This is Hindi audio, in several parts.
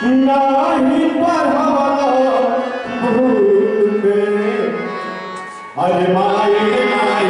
नाही परहवला भूल पे अरे माई माई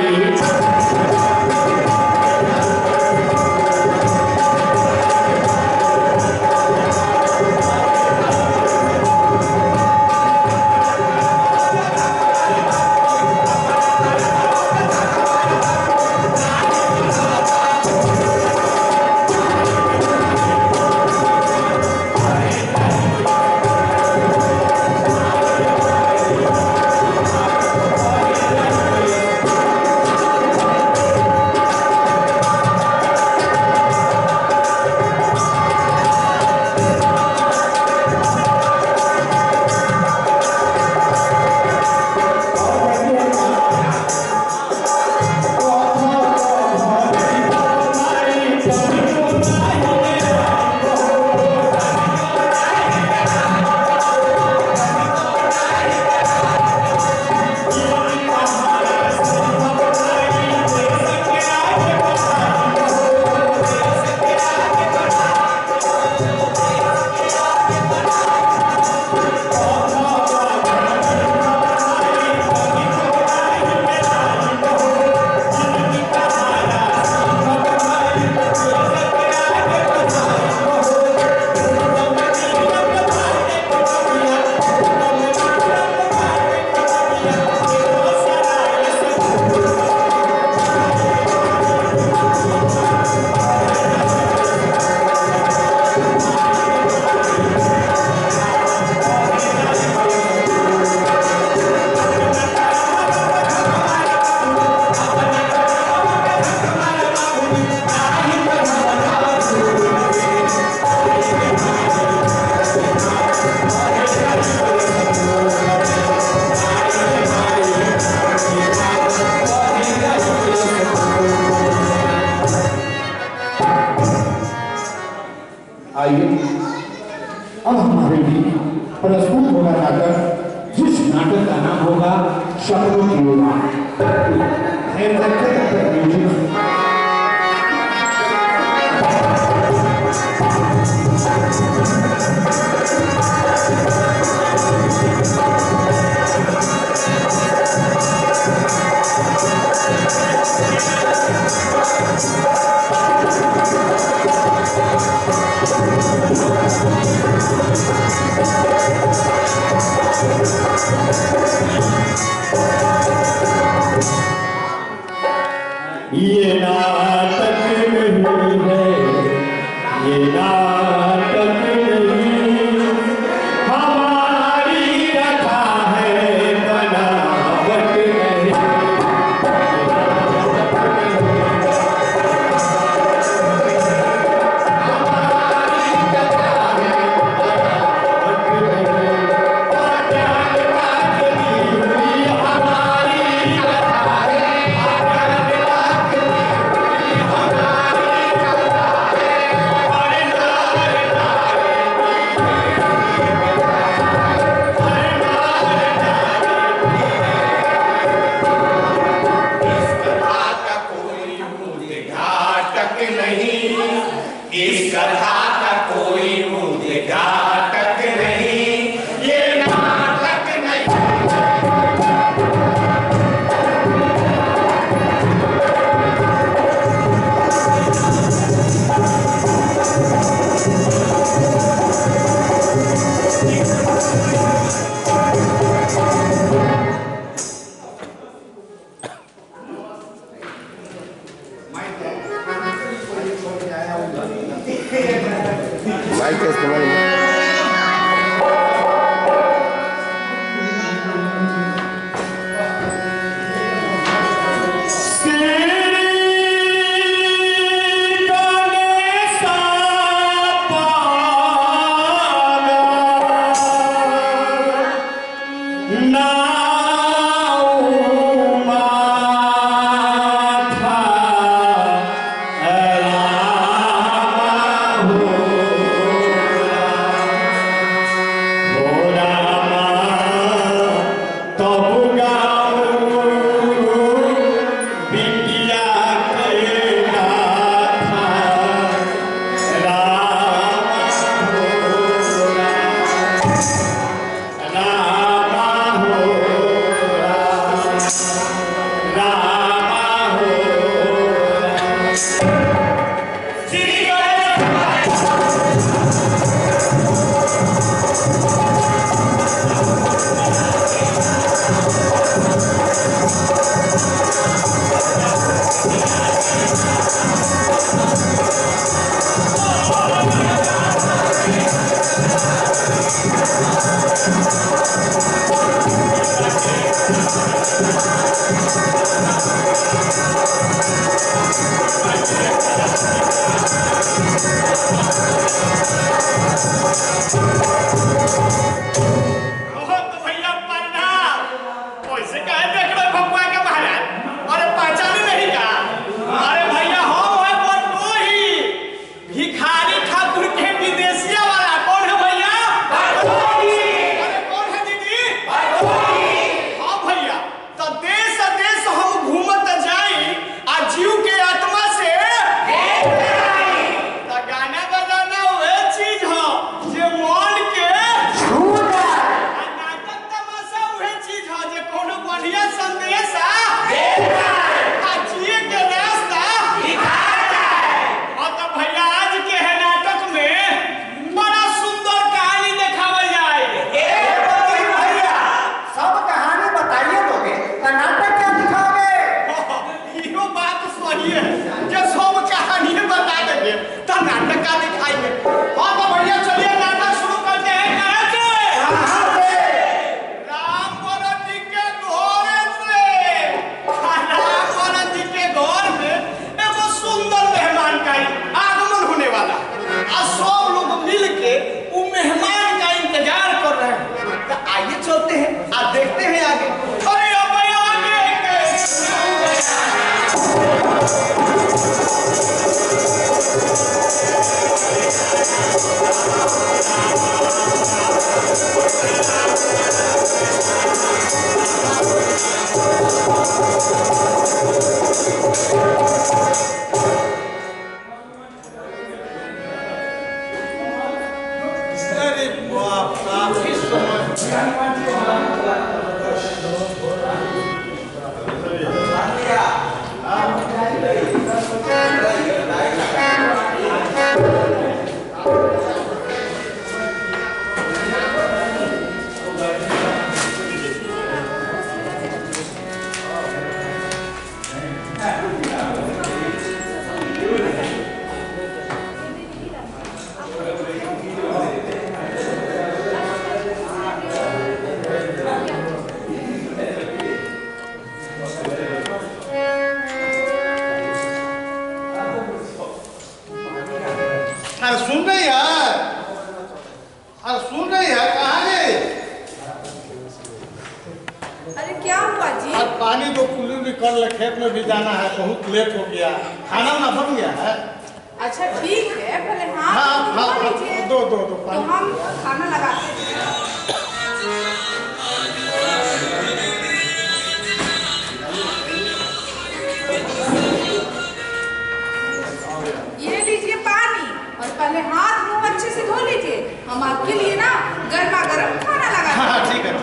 अब हमारे लिए प्रस्तुत होगा नाटक, जिस नाटक का नाम होगा शब्दों की उड़ान। ये नाटक नहीं है, ये नाटक नहीं, हमारी कथा है बनावट नहीं। इस कथा का कोई उद्घाटक नहीं, ये नाटक नहीं। माइक का इस्तेमाल खेत में भी जाना है, बहुत लेट हो गया। खाना ना बन गया है? अच्छा ठीक है, पहले दो तो हम खाना लगाते हैं। ये लीजिए पानी और पहले हाथ मुंह अच्छे से धो लीजिए। हम आपके लिए ना गर्मा गर्म खाना लगाते हैं। हाँ ठीक है।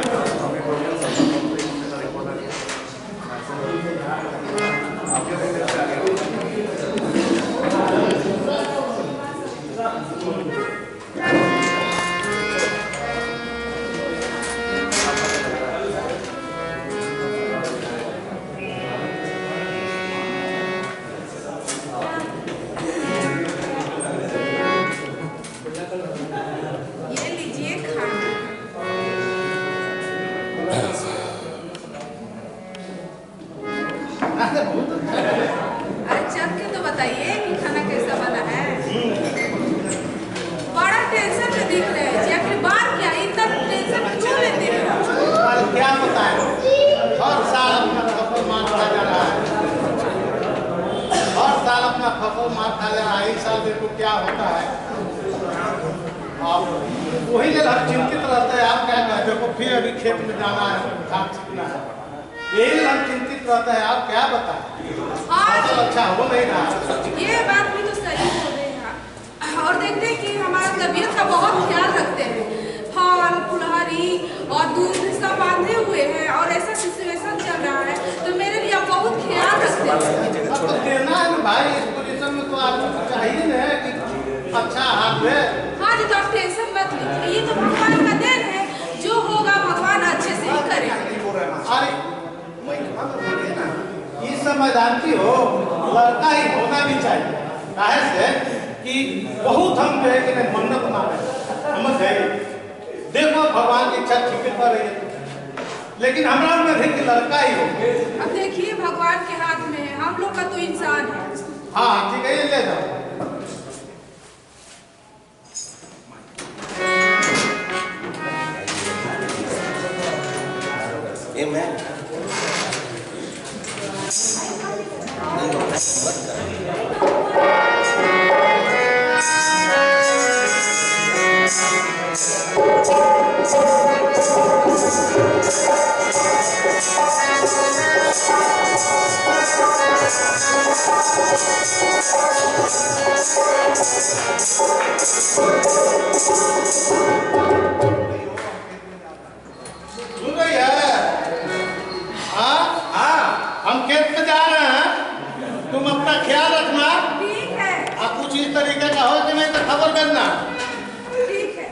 क्या होता है आप वही जगह चिंतित रहते हैं। आप क्या कहते हो फिर अभी खेत में जाना है, खाद छिड़कना है, यही हम चिंतित रहते हैं। आप क्या बताएं? फसल अच्छा हो नहीं रहा। ये बात भी तो सही बोल रहे हैं। और देखते हैं कि हमारा तबीयत का बहुत ख्याल रखते हैं। फल फुलहरी और दूध सब बांधे हुए हैं और ऐसा सिचुएशन चल रहा है तो मेरे लिए आप बहुत ख्याल रखते हैं। अब तो देना है ना भाई, इस पोजीशन में तो आपको चाहिए ना कि अच्छा हाथ में। हाँ जी, तो आप टेंशन मत लीजिए, ये तो भगवान का देन है, जो होगा भगवान अच्छे से ही करेगा। अरे ये समय जानती हो, लड़का ही होना भी चाहिए। काहे से कि बहुत हम जो है कि मन्नत मांगे, समझ गए। देखो भगवान की इच्छा ठीक कर रही है। लेकिन हमारा में भी लड़का ही हो। अब देखिए भगवान के हाथ में है, हम लोग का तो इंसान है। हाँ ठीक है, ये ले जाओ। Amen. हम खेत में जा रहे हैं, तुम अपना ख्याल रखना। ठीक है। आप कुछ इस तरीके का हो कि नहीं तो खबर करना। ठीक है।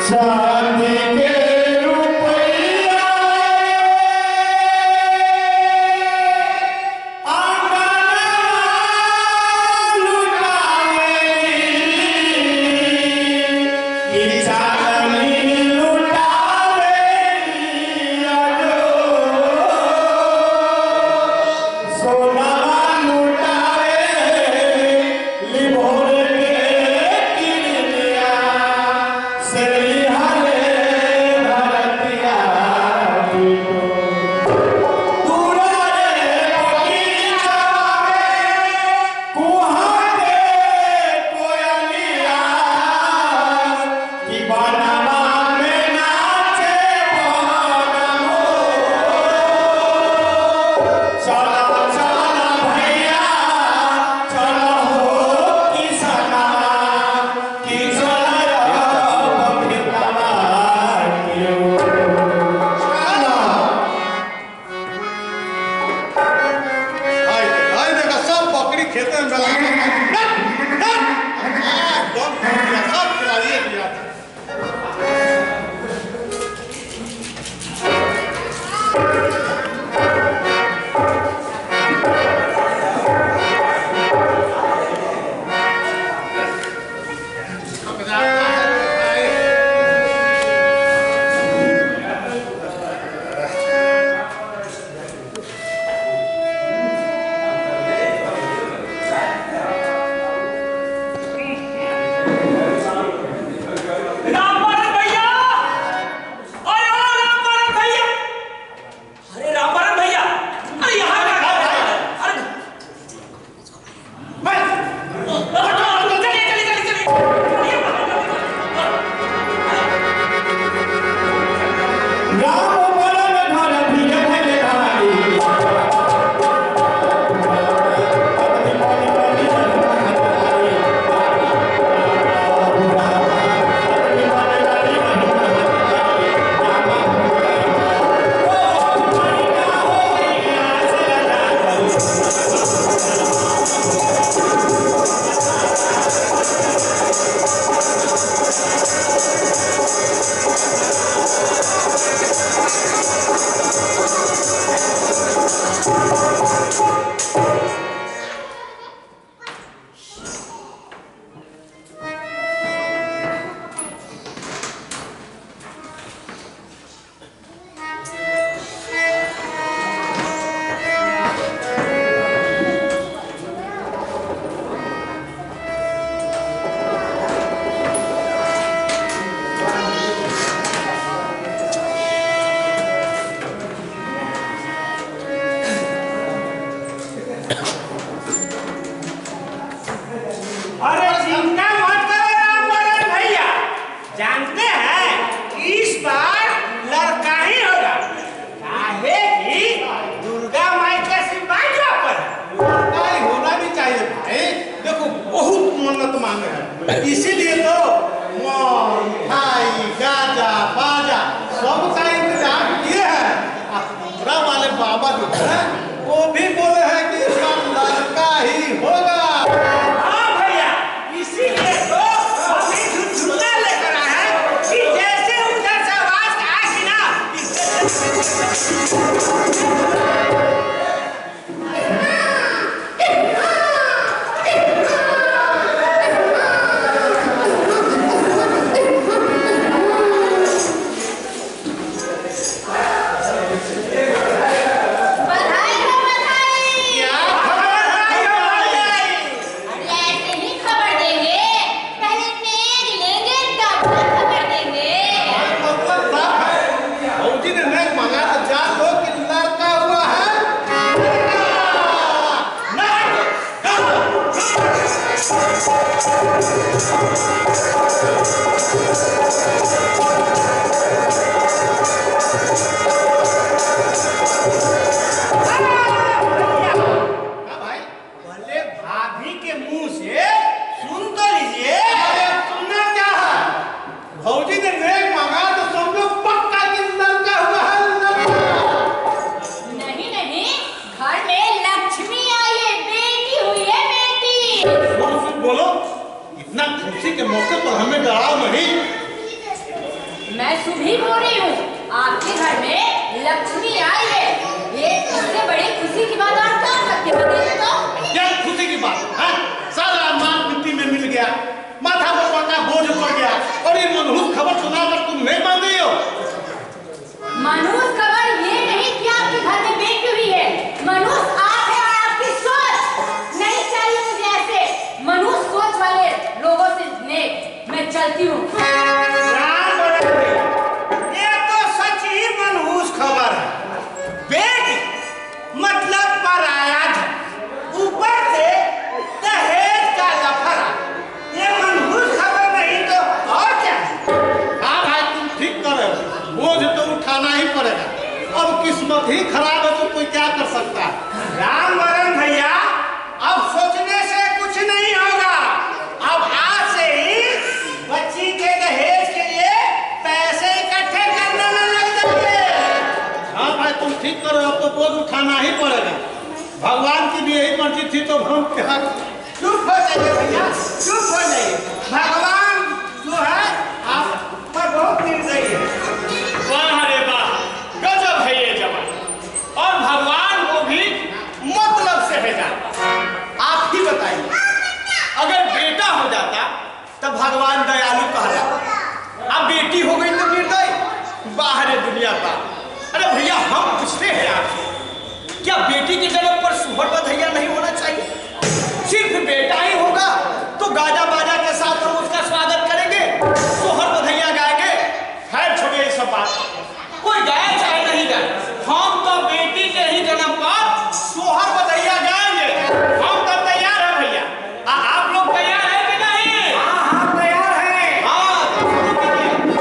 चांदी के रुपया इसीलिए तो मिठाई गाजा बाजा सबका इंतजाम किए हैं। पूरा वाले बाबा जो है वो भी बोले हैं कि इसका लड़का ही होगा। हाँ भैया, इसीलिए तो अभी झुनझुना लेकर आए हैं कि जैसे उधर से आवाज आएगी ना मैं सुभी बोल रही हूँ। आपके घर में लक्ष्मी आई है। ये इससे बड़ी खुशी की बात आप क्या सकते हो? बताइए तो। क्या खुशी की बात है? सारा माल मिट्टी में मिल गया, माथा पर का बोझ पड़ गया, और ये मनहूस खबर सुनाकर तुम नहीं मान रही हो। मनहूस खबर ये नहीं कि आपके घर में बेटी हुई है। मनहूस आप है और आपकी सोच। नहीं चाहिए मुझे ऐसे मनहूस सोच वाले लोगों से। मैं चलती हूँ। ये तो सच ही मनहूस खबर है। बेटी मतलब पराया धन, ऊपर से दहेज का लफड़ा। ये मनहूस खबर नहीं तो और क्या है? हाँ भाई, तुम ठीक कर रहे हो। बोझ तो उठाना ही पड़ेगा। अब किस्मत ही खराब है तो कोई क्या कर सकता है। राम वरण भैया, अब सोचने से कुछ नहीं होगा। अब आज से ही बच्ची के दहेज के लिए पैसे इकट्ठे करने में लग जाइए। हाँ भाई, तुम ठीक कर रहे हो। अब तो बोझ उठाना ही पड़ेगा। भगवान की भी यही मर्जी थी तो हम क्या। चुप हो जाइए भैया, चुप हो जाइए। भगवान जो है आप पर बहुत निर्दयी है। वाह रे वाह, गजब है ये जवान। और भगवान को भी मतलब से है जाता। आप ही बताइए, अगर बेटा हो जाता तब भगवान दयालु कहलाता, अब बेटी हो गई तो निर्दयी। बाहर दुनिया का। अरे भैया, हम पूछते हैं आपसे, क्या बेटी के जन्म पर सुहर बधैया नहीं होना चाहिए? सिर्फ बेटा ही होगा तो गाजा बाजा के साथ हम उसका स्वागत करेंगे, सोहर बधैया गाएंगे। खैर छोड़िए सब बात, कोई गाए चाहे नहीं गाए, हम तो बेटी के ही जन्म पर सोहर बधैया गाएंगे। हम तो तैयार है भैया। आप लोग तैयार हैं कि नहीं? हाँ तैयार है। हाँ, तो शुरू कीजिए।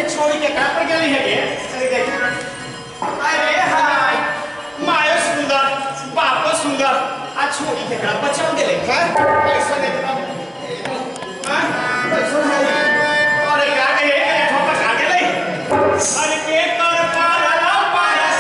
छोड़ी के कहां पर गई है ये? चलिए देखिए। अरे हाय मायो सुंदर बापो सुंदर आ छोड़ी के करा बचाव देले हैं पैसा दे दो हां पैसा नहीं अरे का के एक ठोका खा गेले अरे के कर पाला पाया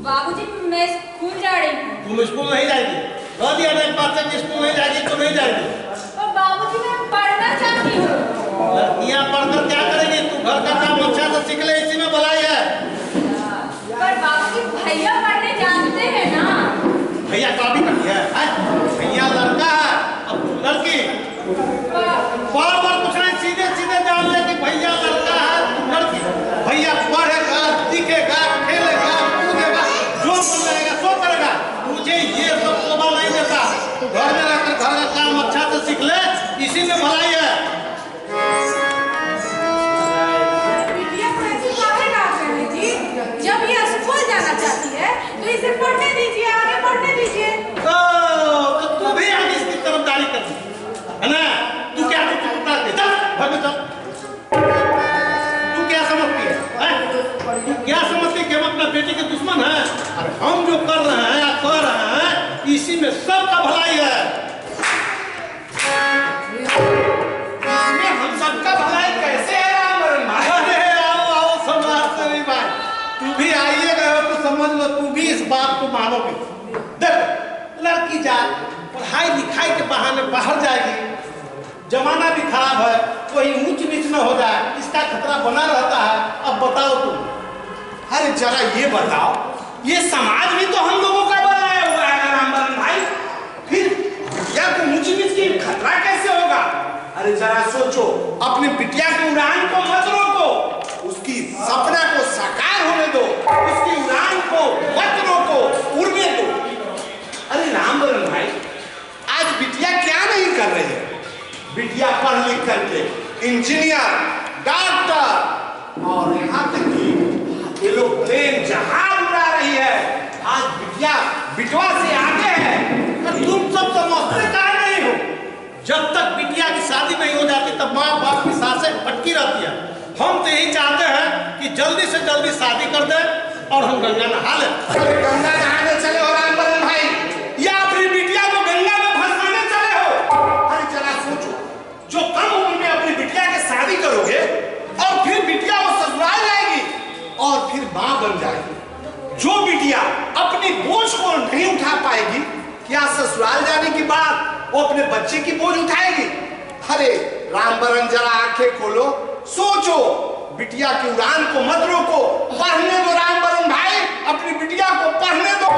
बाबूजी मैं स्कूल जा रही हूँ। तुम स्कूल नहीं जाएगी? कह दिया ना एक बार से कि स्कूल नहीं जाएगी तो नहीं जाएगी। और बाबूजी मैं पढ़ना चाहती हूँ। लड़कियाँ पढ़कर क्या करेगी? तू घर का काम अच्छा से सीख ले, इसी में भलाई है। पर बाबूजी भैया पढ़ने जानते हैं ना? भैया कॉपी करती है? भैया लड़का है अब तू लड़की। बार बार कुछ नहीं, सीधे सीधे जान ले कि भैया लड़का है तू लड़की। भैया पढ़ेगा, दिखेगा, खेलेगा, कूदेगा, जो बोलेगा सो करेगा। मुझे ये सब शोभा नहीं देता। तू घर में रहकर घर का काम अच्छा से सीख ले, इसी में भलाई है। जब ये स्कूल जाना चाहती है तो इसे पढ़ने दीजिए, आगे पढ़ने दीजिए। समझ लो तू भी इस बात को मानोगे। देख लड़की जाए पढ़ाई लिखाई के बहाने बाहर जाएगी, जमाना भी खराब है, कोई ऊंच नीच न हो जाए, इसका खतरा बना रहता है। अब बताओ तुम। अरे जरा ये बताओ, ये समाज भी तो हम लोगों का बनाया हुआ है रामबरन भाई, फिर बिटिया को ऊंच नीच की खतरा कैसे होगा? अरे जरा सोचो, अपनी बिटिया की उड़ान को मत रोको, उसकी सपना को साकार होने दो, उसकी उड़ान को मत रोको, उड़ने दो। अरे रामबरन भाई, आज बिटिया क्या नहीं कर रही है? बिटिया पढ़ लिख करके इंजीनियर, डॉक्टर और यहाँ तक कि एरोप्लेन जहाज उड़ा रही है। आज बिटिया बिटवा से आगे है। तुम सब समझते का नहीं हो। जब तक बिटिया की शादी नहीं हो जाती तब माँ बाप की सांसें फटकी रहती है। हम तो यही चाहते हैं कि जल्दी से जल्दी शादी कर दे और हम गंगा नहा लें। गंगा नहाने चले हो रामबरन भाई, या अपनी बिटिया को गंगा में भसाने चले हो? अरे जरा सोचो, जो कम उम्र में अपनी बिटिया की शादी करोगे और फिर बिटिया वो ससुराल जाएगी और फिर मां बन जाएगी। जो बिटिया अपनी बोझ को नहीं उठा पाएगी, क्या ससुराल जाने के बाद वो अपने बच्चे की बोझ उठाएगी? अरे रामबरन जरा आंखें खोलो, सोचो, बिटिया की उड़ान को मत रोको, पढ़ने दो रामबरन भाई, अपनी बिटिया को पढ़ने दो।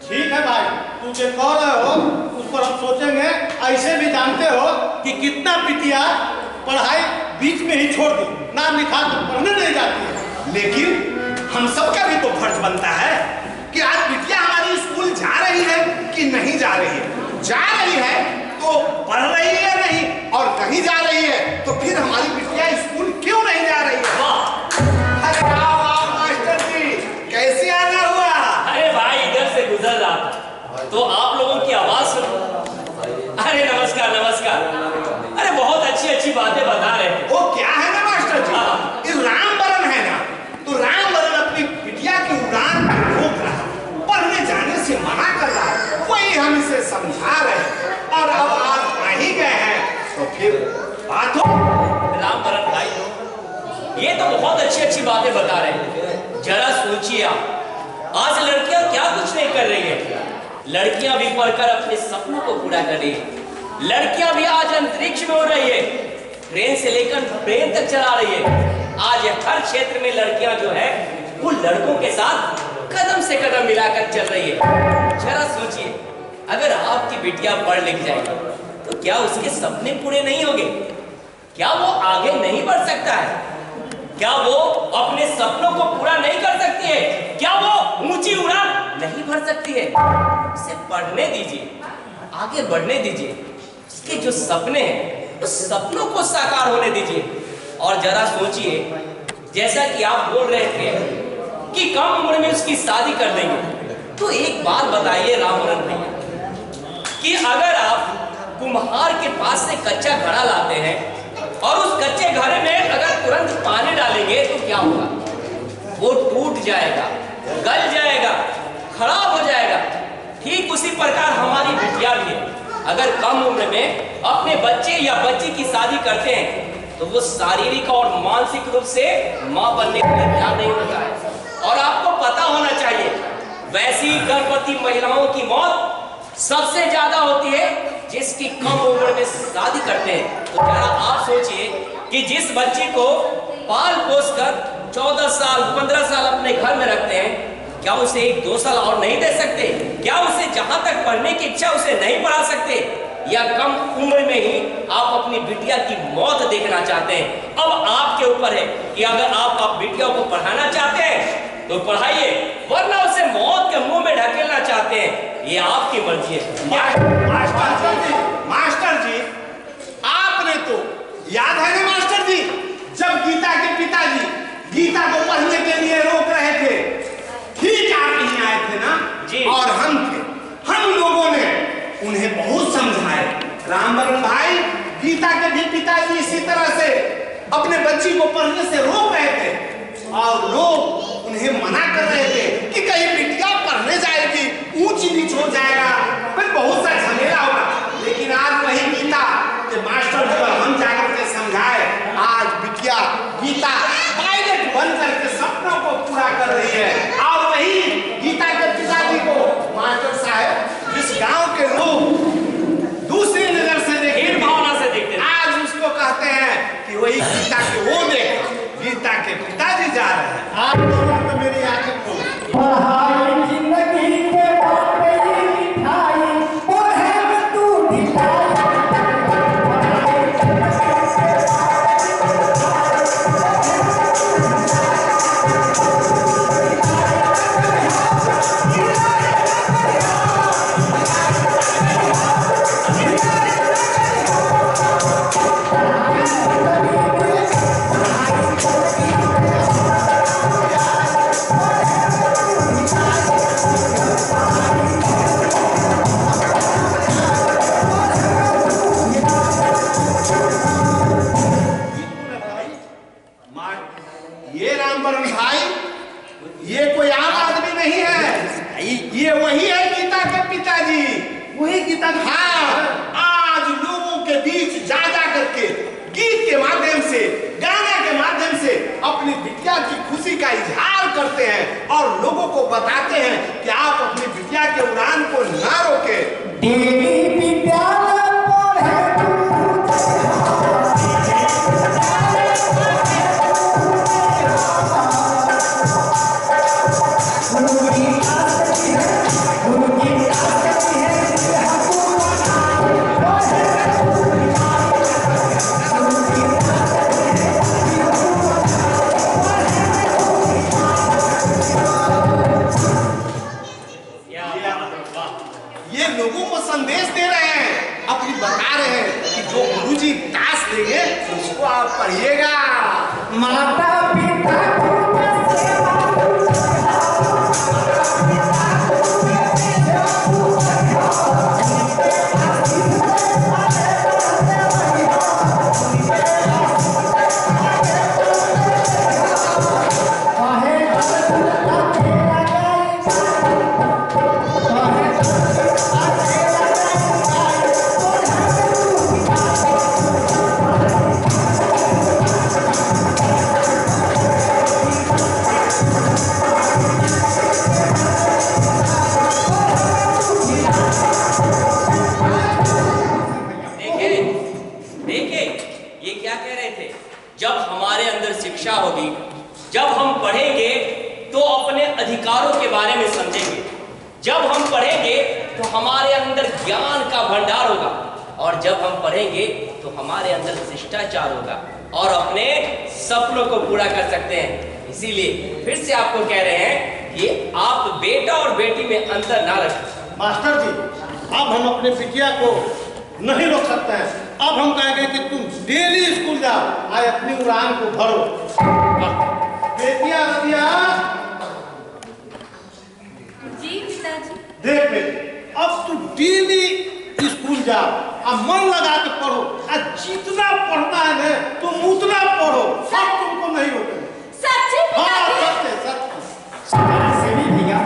ठीक है भाई, तू जो कह रहे हो उस पर हम सोचेंगे। ऐसे भी जानते हो कि कितना बिटिया पढ़ाई बीच में ही छोड़ दी, नाम लिखा कर पढ़ने नहीं जाती है। लेकिन हम सबका भी तो फर्ज बनता है कि आज बिटिया हमारी स्कूल जा रही है कि नहीं जा रही है। जा रही है तो पढ़ रही है नहीं, और नहीं जा रही है तो फिर हमारी बिटिया स्कूल क्यों नहीं जा रही है? अरे वाह मास्टर जी, कैसे आना हुआ? अरे भाई इधर से गुजर रहा था तो आप लोगों की आवाज सुन। अरे नमस्कार नमस्कार। अरे बहुत अच्छी अच्छी बातें बता रहे थे। वो क्या है ना मास्टर जी, ये रामबरन है ना, तो रामबरन अपनी बिटिया की उड़ान रोक रहा है, पढ़ने जाने से मना कर रहा है, वही हम इसे समझा रहे हैं। और अब आप आ ही गए हैं तो फिर बात हो। रामबरन भाई ये तो बहुत अच्छी अच्छी बातें बता रहे हैं। जरा सोचिए आप, आज लड़कियां क्या कुछ नहीं कर रही है। लड़कियां भी पढ़कर अपने सपनों को पूरा कर रही है। लड़कियां भी आज अंतरिक्ष में उड़ रही है, ट्रेन से लेकर प्लेन तक चला रही है। आज हर क्षेत्र में लड़कियां जो है वो लड़कों के साथ कदम से कदम मिलाकर चल रही है। जरा सोचिए, अगर आपकी बिटिया पढ़ लिख जाएगी तो क्या उसके सपने पूरे नहीं होंगे? क्या वो आगे नहीं बढ़ सकता है? क्या वो अपने सपनों को पूरा नहीं कर सकती है? क्या वो ऊंची उड़ान नहीं भर सकती है? उसे पढ़ने दीजिए, आगे बढ़ने दीजिए, उसके जो सपने हैं उस सपनों को साकार होने दीजिए। और जरा सोचिए, जैसा कि आप बोल रहे थे कि कम उम्र में उसकी शादी कर देंगे, तो एक बात बताइए रामबरन भैया, कि अगर आप कुम्हार के पास से कच्चा घड़ा लाते हैं और उस कच्चे घड़े में अगर तुरंत पानी डालेंगे तो क्या होगा? वो टूट जाएगा, गल जाएगा, खराब हो जाएगा। ठीक उसी प्रकार हमारी बिटिया भी है। अगर कम उम्र में अपने बच्चे या बच्ची की शादी करते हैं तो वो शारीरिक और मानसिक रूप से मां बनने के लिए तैयार नहीं होता है। और आपको पता होना चाहिए, वैसी गर्भवती महिलाओं की मौत सबसे ज्यादा होती है जिसकी कम उम्र में शादी करते हैं। तो जरा आप सोचिए कि जिस बच्ची को पाल पोस कर 14 साल 15 साल अपने घर में रखते हैं, क्या उसे 1-2 साल और नहीं दे सकते? क्या उसे जहां तक पढ़ने की इच्छा उसे नहीं पढ़ा सकते? या कम उम्र में ही आप अपनी बिटिया की मौत देखना चाहते हैं? अब आपके ऊपर है कि अगर आप बिटिया को पढ़ाना चाहते हैं तो पढ़ाइए, वरना उसे मौत के मुंह में ढकेलना चाहते हैं, ये आपकी मर्जी है। मास्टर जी, आपने तो याद है ना मास्टर जी, जब गीता के पिताजी गीता को पढ़ने के लिए रोक रहे थे, ठीक आप नहीं आए थे ना जी। और हम थे, हम लोगों ने उन्हें बहुत समझाए। रामबरन भाई, गीता के भी पिताजी इसी तरह से अपने बच्ची को पढ़ने से रोक रहे थे और लोग उन्हें मना कर रहे थे कि कहीं बिटिया पढ़ने जाएगी, ऊंच नीच हो जाएगा, फिर बहुत सा झमेला होगा। लेकिन आज वही गीता के मास्टर जी और हम जाकर के समझाए, आज बिटिया गीता पायलट बन करके सपनों को पूरा गीता के वो देखो, गीता के पिताजी जा रहे हैं। आप लोगों ने मेरी आंखें खोली। पढ़ाई जिंदगी के बाटे मिठाई पढ़े में तू ढिलाई ये रामवरण भाई, ये कोई आम आदमी नहीं है, ये वही है गीता के पिताजी। वही गीता हाँ, आज लोगों के बीच जा जा करके गीत के माध्यम से, गाने के माध्यम से अपनी बिटिया की खुशी का इजहार करते हैं और लोगों को बताते हैं कि आप अपनी बिटिया के उड़ान को ना रोके। देवी विद्यालय ये लोगों को संदेश दे रहे हैं, अपनी बता रहे हैं कि जो गुरुजी दास देंगे उसको आप पढ़िएगा। माता पिता जब हमारे अंदर शिक्षा होगी, जब हम पढ़ेंगे तो अपने अधिकारों के बारे में समझेंगे, जब हम पढ़ेंगे तो हमारे अंदर ज्ञान का भंडार होगा, और जब हम पढ़ेंगे तो हमारे अंदर शिष्टाचार होगा और अपने सपनों को पूरा कर सकते हैं। इसीलिए फिर से आपको कह रहे हैं कि आप बेटा और बेटी में अंतर ना रखें। मास्टर जी, अब हम अपने बिटिया को नहीं रोक सकते हैं। अब हम कहेंगे कि तुम डेली स्कूल जाओ, आए अपनी उड़ान को भरो। बेटिया रतिया, जी पिताजी। देख बेटी, अब तू डेली स्कूल जाओ और मन लगा के पढ़ो, और जितना पढ़ना है ना तुम उतना पढ़ो, सब तुमको नहीं रोकेंगे। सच्ची हाँ, पिताजी? सच। सेवी भैया,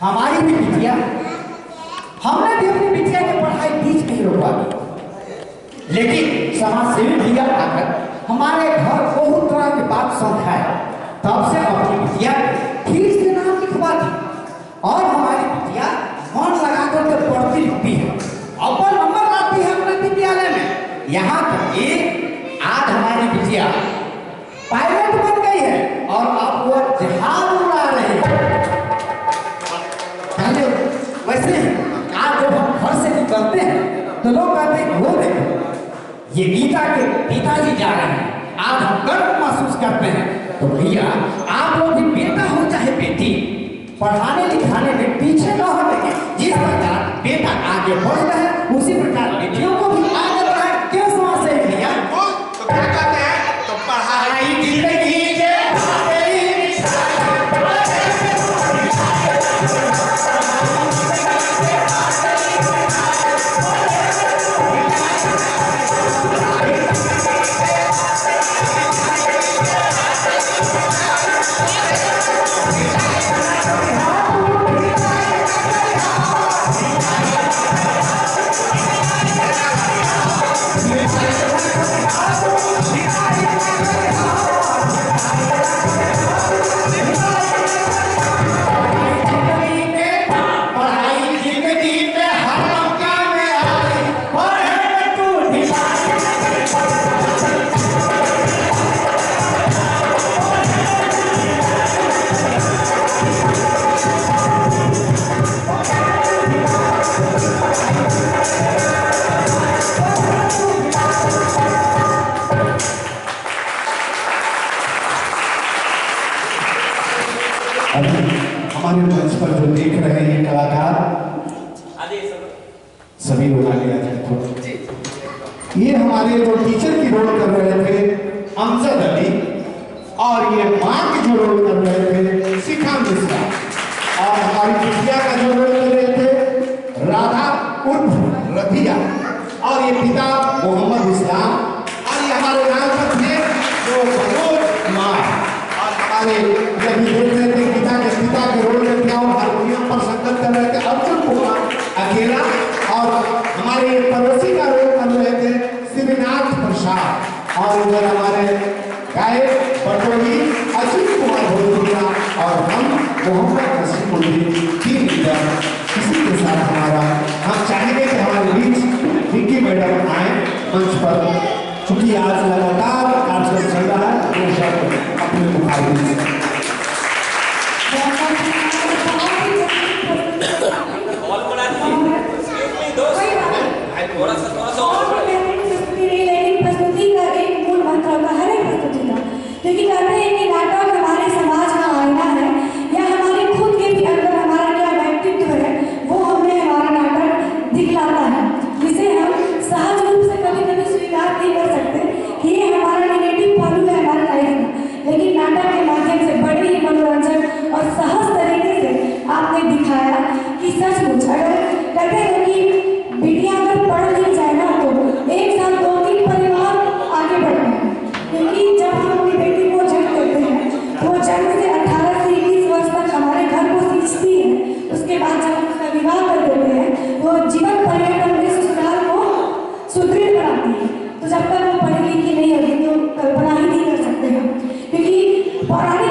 हमारी भी बिटिया, हमने भी अपनी बिटिया की पढ़ाई बीच नहीं रोकवा दी, लेकिन समाज सेवी भैया आकर हमारे घर बहुत तरह की बात समझाया, तब से अपनी बिटिया ठीक से नाम लिखवा दी और हमारी बिटिया मन लगा करके पढ़ती लिखती है, अव्वल नंबर लाती है अपने विद्यालय में। यहाँ तक कि आज हमारी बिटिया पायलट बन गई है और अब वो जहाज उड़ा रही है। वैसे आज जब हम घर से निकलते हैं तो लोग कहते हैं वो देखो ये गीता के पिताजी जा रहे हैं, आज हम गर्व महसूस करते हैं। तो भैया आप लोग भी बेटा हो चाहे बेटी, पढ़ाने लिखाने में पीछे न हटेंगे। जिस प्रकार बेटा आगे बढ़ रहे हैं उसी प्रकार बेटियों को भी आगे बढ़ाए। क्यों समझ से भैया? तो क्या कहते हैं, तो पढ़ाई जिंदगी के अभी हमारे मंच पर जो देख रहे हैं कलाकार, सभी लोग आगे आ जाए। ये हमारे जो टीचर की रोल कर रहे थे अमजद अली, और ये माँ की जो रोल कर रहे थे शिखा मिश्रा, और हमारी बिटिया का जो रोल कर रहे थे राधा उर्फ रबिया, और ये पिता मोहम्मद इस्लाम, और ये हमारे नाम पर थे जो मनोज कुमार, और हमारे जब देख रहे थे पिता के रोल में क्या हारमोनियम पर संगत कर रहे थे अर्जुन कुमार अकेला, और हमारे पड़ोसी का रोल कर रहे थे शिवनाथ प्रसाद, और इधर हमारे गायक पटोली अजीत कुमार भोजपुरिया, और हम मोहम्मद नसीमुद्दीन टीम लीडर। इसी के साथ हम चाहेंगे कि हमारे बीच विक्की मैडम आए मंच पर, क्योंकि आज लगातार कार्यक्रम चल रहा है, तो सब अपने मुखातिब प्रस्तुति का एक मूल मंत्र होता है हर एक प्रस्तुति का, क्योंकि कहते हैं कि नाटक हमारे समाज का आईना है, या हमारे खुद के भी अंदर हमारा क्या व्यक्तित्व है वो हमें हमारा नाटक दिखलाता है, जिसे हम सहज रूप से कभी कभी स्वीकार नहीं कर सकते कि ये हमारा नेगेटिव पहलू है हमारे लाइफ में, लेकिन नाटक के माध्यम से बड़े ही मनोरंजन और सहज तरीके से आपने दिखाया कि सचमुच अगर कहते हैं कि बिटिया अगर पढ़ ली जाए ना तो एक साथ 2-3 परिवार आगे बढ़ते हैं, क्योंकि जब हम अपनी बेटी को जन्म देते हैं तो वो जन्म से 18 से 21 वर्ष तक हमारे घर को सींचती है, उसके बाद जब हम उसका विवाह कर देते हैं तो जीवन पर्यटन में ससुराल को सुदृढ़ बनाती है। तो जब तक वो पढ़ी लिखी नहीं होगी तो कल्पना ही नहीं कर सकते हम, क्योंकि पौराणिक